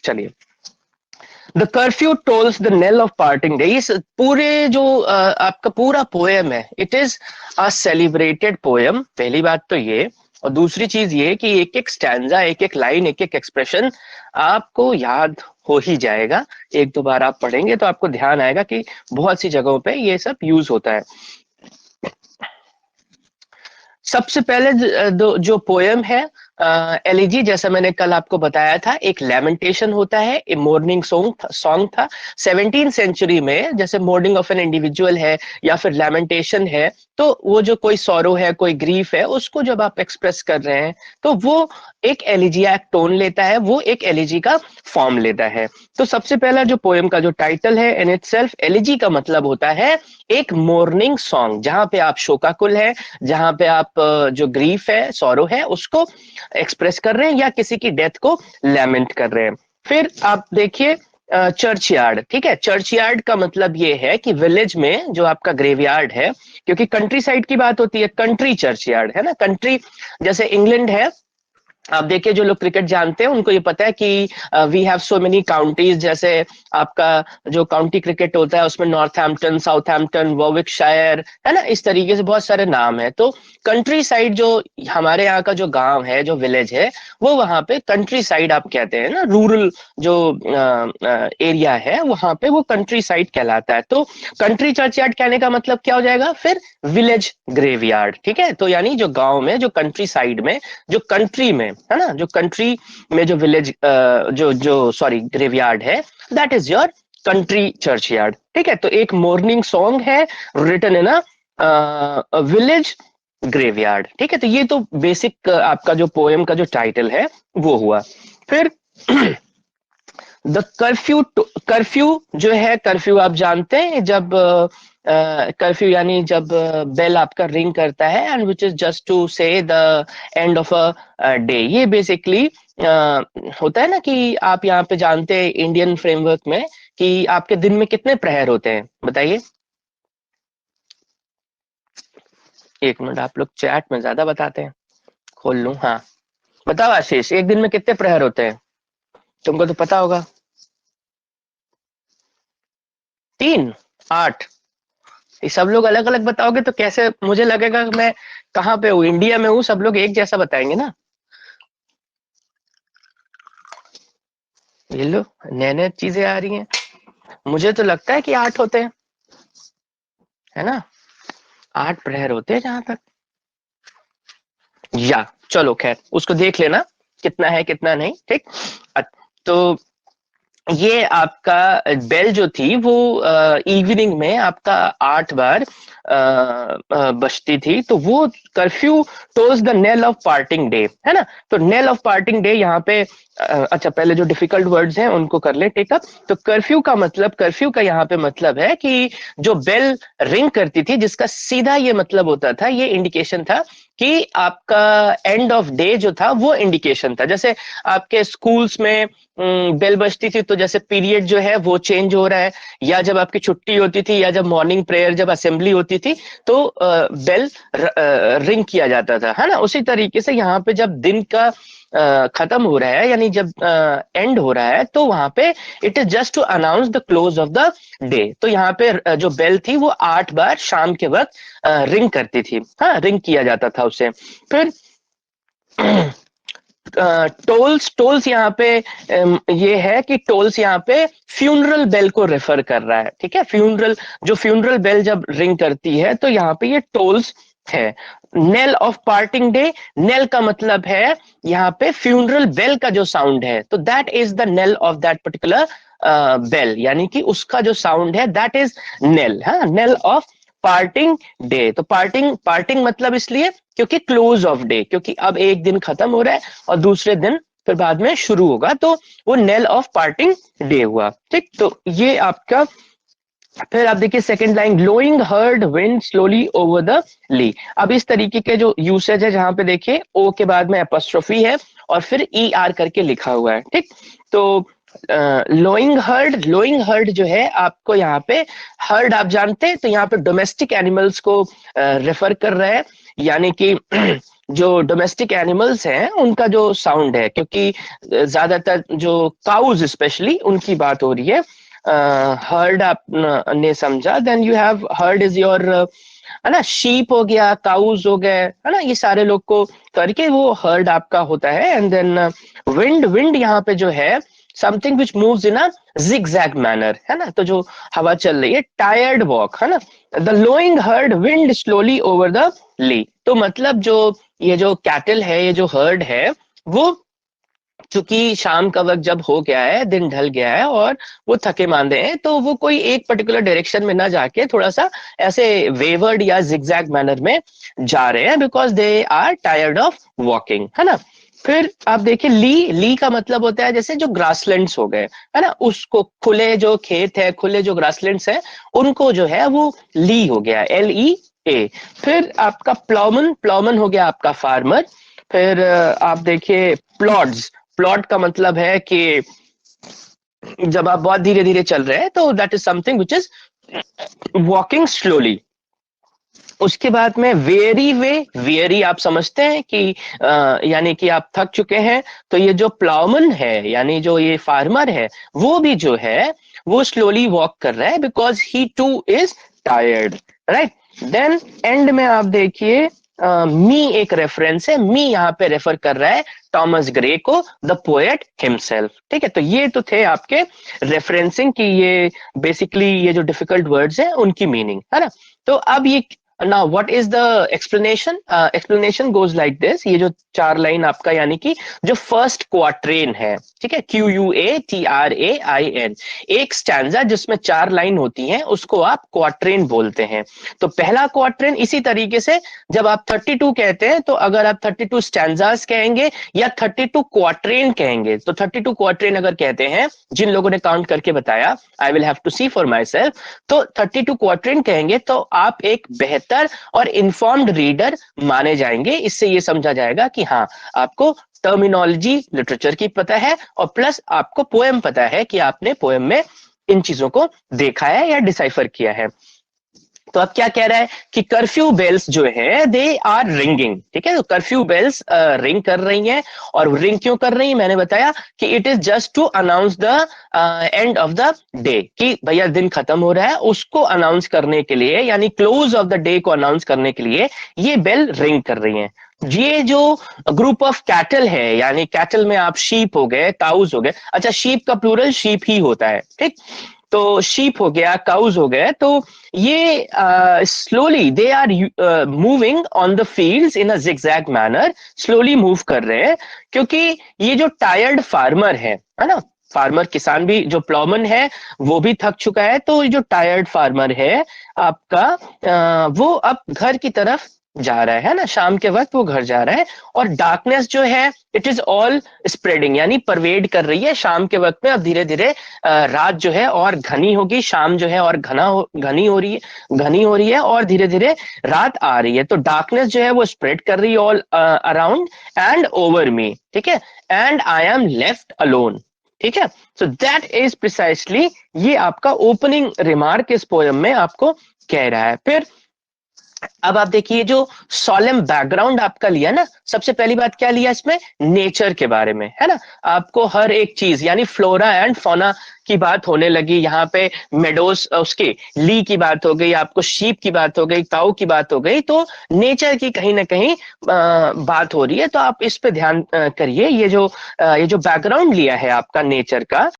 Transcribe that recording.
चलिए, the curfew tolls the knell of parting day. इस पूरे जो आपका पूरा पोएम है, it is a celebrated poem. पहली बात तो ये, और दूसरी चीज ये कि एक एक स्टैंजा, एक एक लाइन, एक एक एक्सप्रेशन आपको याद हो ही जाएगा। एक दो बार आप पढ़ेंगे तो आपको ध्यान आएगा कि बहुत सी जगहों पे ये सब यूज होता है। सबसे पहले जो पोएम है एलिजी, जैसा मैंने कल आपको बताया था, एक लैमेंटेशन होता है, एक मॉर्निंग सॉन्ग था 17th सेंचुरी में। जैसे मॉर्निंग ऑफ एन इंडिविजुअल है या फिर लैमेंटेशन है, तो वो जो कोई सॉरो है, कोई ग्रीफ है, उसको जब आप एक्सप्रेस कर रहे हैं तो वो एक एलिजियाक टोन लेता है, वो एक एलिजी का फॉर्म लेता है। तो सबसे पहला जो पोएम का जो टाइटल है, इन इटसेल्फ एलिजी का मतलब होता है एक मॉर्निंग सॉन्ग, जहां पे आप शोकाकुल है, जहां पे आप जो ग्रीफ है, सॉरो है, उसको एक्सप्रेस कर रहे हैं या किसी की डेथ को लैमेंट कर रहे हैं। फिर आप देखिए चर्च यार्ड। ठीक है, चर्च यार्ड का मतलब ये है कि विलेज में जो आपका ग्रेवयार्ड है, क्योंकि कंट्री साइड की बात होती है, कंट्री चर्च यार्ड है ना। कंट्री जैसे इंग्लैंड है, आप देखिए जो लोग क्रिकेट जानते हैं उनको ये पता है कि we have so many counties. जैसे आपका जो काउंटी क्रिकेट होता है उसमें नॉर्थहैम्पटन, साउथहैम्पटन, वॉर्विकशायर, है ना, इस तरीके से बहुत सारे नाम है। तो कंट्री साइड जो हमारे यहाँ का जो गांव है, जो विलेज है, वो वहां पे कंट्री साइड आप कहते हैं ना। रूरल जो एरिया है वहां पे वो कंट्री साइड कहलाता है। तो कंट्री चर्च यार्ड कहने का मतलब क्या हो जाएगा फिर? Village graveyard. ठीक है, तो यानी जो गांव में, जो कंट्री साइड में, जो कंट्री में है ना, जो कंट्री में जो विलेज जो जो सॉरी ग्रेवयार्ड है, that is your country churchyard. ठीक है, तो एक मॉर्निंग सॉन्ग है written in a village graveyard. ठीक है, तो ये तो बेसिक आपका जो पोएम का जो टाइटल है वो हुआ। फिर द कर्फ्यू, कर्फ्यू जो है, कर्फ्यू आप जानते हैं, जब कर्फ्यू यानी जब बेल आपका रिंग करता है, and which is just to say the end of a day. ये बेसिकली होता है ना कि आप यहाँ पे जानते हैं इंडियन फ्रेमवर्क में कि आपके दिन में कितने प्रहर होते हैं, बताइए। एक मिनट, आप लोग चैट में ज्यादा बताते हैं, खोल लूं। हाँ, बताओ आशीष, एक दिन में कितने प्रहर होते हैं? तुमको तो पता होगा। 3, 8। ये सब लोग अलग अलग बताओगे तो कैसे मुझे लगेगा कि मैं कहाँ पे हूँ, इंडिया में हूँ? सब लोग एक जैसा बताएंगे ना। ये लो, नए नए चीजें आ रही हैं। मुझे तो लगता है कि 8 होते हैं, है ना। 8 प्रहर होते हैं जहां तक। या चलो खैर, उसको देख लेना कितना है कितना नहीं। ठीक, तो ये आपका बेल जो थी वो इवनिंग में आपका 8 बार बजती थी। तो वो curfew tolls the knell of parting day, है ना। तो नेल ऑफ पार्टिंग डे यहाँ पे अच्छा, पहले जो डिफिकल्ट वर्ड्स हैं उनको कर ले टेकअप। तो कर्फ्यू का मतलब, कर्फ्यू का यहाँ पे मतलब है कि जो बेल रिंग करती थी, जिसका सीधा ये मतलब होता था, ये इंडिकेशन था कि आपका एंड ऑफ डे जो था वो इंडिकेशन था। जैसे आपके स्कूल्स में बेल बजती थी तो जैसे पीरियड जो है वो चेंज हो रहा है, या जब आपकी छुट्टी होती थी, या जब मॉर्निंग प्रेयर, जब असेंबली होती थी, तो बेल रिंग किया जाता था, है ना। उसी तरीके से यहाँ पे जब दिन का खत्म हो रहा है, यानी जब एंड हो रहा है, तो वहां पे it is just to announce the close of the day. तो यहाँ पे जो बेल थी वो 8 बार शाम के वक्त रिंग करती थी, हाँ, रिंग किया जाता था उसे। फिर टोल्स, टोल्स यहाँ पे ये है कि टोल्स यहाँ पे फ्यूनरल बेल को रेफर कर रहा है। ठीक है, फ्यूनरल, जो फ्यूनरल बेल जब रिंग करती है तो यहाँ पे ये टोल्स है। Knell of parting day, knell का मतलब है यहाँ पे फ्यूनरल बेल का जो साउंड है, तो that is the knell of that particular bell, यानी कि उसका जो साउंड है दैट इज नेल, हाँ, नेल ऑफ पार्टिंग डे। तो पार्टिंग, पार्टिंग मतलब इसलिए क्योंकि क्लोज ऑफ डे, क्योंकि अब एक दिन खत्म हो रहा है और दूसरे दिन फिर बाद में शुरू होगा, तो वो नेल ऑफ पार्टिंग डे हुआ। ठीक, तो ये आपका। फिर आप देखिए second line, glowing herd wind slowly over the lea. अब इस तरीके के जो यूसेज है, जहां पे देखिए ओ के बाद में एपोस्ट्रोफी है और फिर ई आर करके लिखा हुआ है। ठीक, तो लोइंग हर्ड, लोइंग हर्ड जो है आपको यहाँ पे, हर्ड आप जानते हैं, तो यहाँ पे डोमेस्टिक एनिमल्स को रेफर कर रहा है। यानी कि जो डोमेस्टिक एनिमल्स हैं उनका जो साउंड है, क्योंकि ज्यादातर जो काउज स्पेशली उनकी बात हो रही है। हर्ड आपने समझा, then you have herd is your, है ना, शीप हो गया, काउज हो गए, है ना, ये सारे लोग को करके वो हर्ड आपका होता है। एंड देन विंड, विंड यहाँ पे जो है something which moves in a zigzag manner, है ना, तो जो हवा चल रही है, टायर्ड वॉक, है ना, the lowing herd wind slowly over the lea. तो मतलब जो ये जो कैटल है, ये जो हर्ड है, वो चूंकि शाम का वक्त जब हो गया है, दिन ढल गया है और वो थके मांदे हैं, तो वो कोई एक पर्टिकुलर डायरेक्शन में ना जाके थोड़ा सा ऐसे वेवर्ड या जिगजैग मैनर में जा रहे हैं, because they are tired of walking, है ना। फिर आप देखिए ली, ली का मतलब होता है जैसे जो ग्रासलैंड्स हो गए, है ना, उसको खुले जो खेत है, खुले जो ग्रासलैंड्स है, उनको जो है वो ली हो गया, LEA। फिर आपका प्लॉमन, प्लॉमन हो गया आपका फार्मर। फिर आप देखिए प्लॉट्स, प्लॉट का मतलब है कि जब आप बहुत धीरे धीरे चल रहे हैं, तो that is something which is walking slowly. उसके बाद में वेरी वे, वेरी आप समझते हैं कि यानी कि आप थक चुके हैं, तो ये जो प्लाउमन है यानी जो ये फार्मर है, वो भी जो है वो स्लोली वॉक कर रहा है, because he too is tired, right. Then end में आप देखिए मी एक रेफरेंस है, मी यहाँ पे रेफर कर रहा है टॉमस ग्रे को, द पोएट हिमसेल्फ, ठीक है। तो ये तो थे आपके रेफरेंसिंग की, ये बेसिकली ये जो डिफिकल्ट वर्ड्स हैं उनकी मीनिंग, है ना। तो अब ये now what is the explanation, explanation goes like this, ये जो 4 लाइन आपका यानी कि जो फर्स्ट क्वाट्रेन है, ठीक है, QUATRAIN, एक स्टैंजा जिसमें 4 लाइन होती हैं उसको आप क्वाट्रेन बोलते हैं। तो पहला क्वाट्रेन, इसी तरीके से जब आप 32 कहते हैं, तो अगर आप 32 स्टैंजास कहेंगे या 32 क्वाट्रेन कहेंगे, तो 32 क्वाट्रेन अगर कहते हैं, जिन लोगों ने काउंट करके बताया, I will have to see for myself, तो 32 क्वाट्रेन कहेंगे तो आप एक बेहतर और इन्फॉर्म्ड रीडर माने जाएंगे। इससे ये समझा जाएगा कि हाँ, आपको टर्मिनोलॉजी लिटरेचर की पता है और प्लस आपको पोएम पता है कि आपने पोएम में इन चीजों को देखा है या डिसाइफर किया है। तो अब क्या कह रहा है कि कर्फ्यू बेल्स जो है दे आर रिंगिंग, ठीक है। तो कर्फ्यू बेल्स रिंग कर रही हैं, और रिंग क्यों कर रही हैं, मैंने बताया कि it is just to announce the end of the day, कि भैया दिन खत्म हो रहा है, उसको अनाउंस करने के लिए, यानी क्लोज ऑफ द डे को अनाउंस करने के लिए ये बेल रिंग कर रही हैं। ये जो ग्रुप ऑफ कैटल है, यानी कैटल में आप शीप हो गए, काउज हो गए, अच्छा शीप का प्लूरल शीप ही होता है, ठीक। तो शीप हो गया, काउज हो गए, तो ये slowly they are moving on the fields in a zigzag manner, slowly move कर रहे हैं, क्योंकि ये जो टायर्ड फार्मर है ना, फार्मर किसान भी, जो प्लॉमन है वो भी थक चुका है, तो ये जो टायर्ड फार्मर है आपका वो अब घर की तरफ जा रहा है ना, शाम के वक्त वो घर जा रहा है। और डार्कनेस जो है इट इज ऑल स्प्रेडिंग, यानी परवेड कर रही है शाम के वक्त में। अब धीरे धीरे रात जो है और घनी होगी, शाम जो है और घनी हो रही है, घनी हो रही है, और धीरे धीरे रात आ रही है। तो डार्कनेस जो है वो स्प्रेड कर रही है all around and over me, ठीक है, and I am left alone, ठीक है। सो दैट इज प्रिसाइसली, ये आपका ओपनिंग रिमार्क इस पोएम में आपको कह रहा है। फिर अब आप देखिए जो सॉलेम बैकग्राउंड आपका लिया ना, सबसे पहली बात क्या लिया इसमें, नेचर के बारे में, है ना। आपको हर एक चीज यानी फ्लोरा एंड फौना की बात होने लगी यहाँ पे, मेडोस उसके ली की बात हो गई, आपको शीप की बात हो गई, काऊ की बात हो गई, तो नेचर की कहीं ना कहीं बात हो रही है। तो आप इस पे ध्यान करिए, ये जो बैकग्राउंड लिया है आपका नेचर का,